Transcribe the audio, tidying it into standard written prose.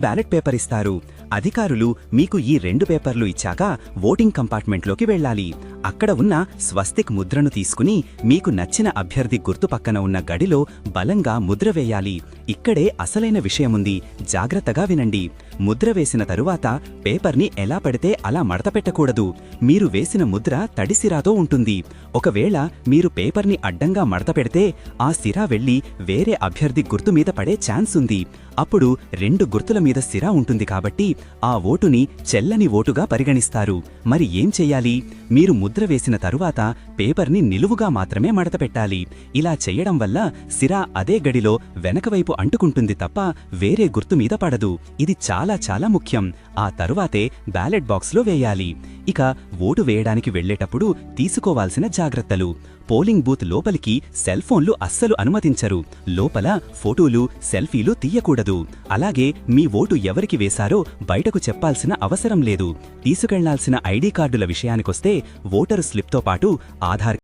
Ballot paper ఇస్తారు. అధికారులు మీకు ఈ 2 పేపర్లు ఇచ్చాక ఓటింగ్ కంపార్ట్మెంట్లోకి వెళ్ళాలి. అక్కడ ఉన్న స్వస్తిక్ ముద్రను తీసుకుని మీకు నచ్చిన అభ్యర్థి గుర్తు పక్కన ఉన్న గడిలో బలంగా ముద్ర వేయాలి. ఇక్కడే అసలైన విషయముంది, జాగ్రత్తగా వినండి. ముద్ర వేసిన తరువాత పేపర్ని ఎలా పడితే అలా మడతపెట్టకూడదు. మీరు వేసిన ముద్ర తడి సిరాతో ఉంటుంది. ఒకవేళ మీరు పేపర్ని అడ్డంగా మడతపెడితే ఆ సిరా వెళ్లి వేరే అభ్యర్థి గుర్తు మీద పడే ఛాన్స్ ఉంది. అప్పుడు 2 గుర్తుల మీద సిరా ఉంటుంది కాబట్టి ఆ ఓటుని చెల్లని ఓటుగా పరిగణిస్తారు. మరి ఏం చెయ్యాలి? మీరు ముద్ర వేసిన తరువాత పేపర్ని నిలువుగా మాత్రమే మడతపెట్టాలి. ఇలా చెయ్యడం వల్ల సిరా అదే గడిలో వెనకవైపు అంటుకుంటుంది తప్ప వేరే గుర్తు మీద పడదు. ఇది చాలా చాలా ముఖ్యం. ఆ తరువాతే బ్యాలెట్ బాక్స్లో వేయాలి. ఇక ఓటు వేయడానికి వెళ్లేటప్పుడు తీసుకోవాల్సిన జాగ్రత్తలు. పోలింగ్ బూత్ లోపలికి సెల్ ఫోన్లు అస్సలు అనుమతించరు. లోపల ఫోటోలు, సెల్ఫీలు తీయకూడదు. అలాగే మీ ఓటు ఎవరికి వేశారో బయటకు చెప్పాల్సిన అవసరం లేదు. తీసుకెళ్లాల్సిన ఐడీ కార్డుల విషయానికొస్తే ఓటరు స్లిప్తో పాటు ఆధార్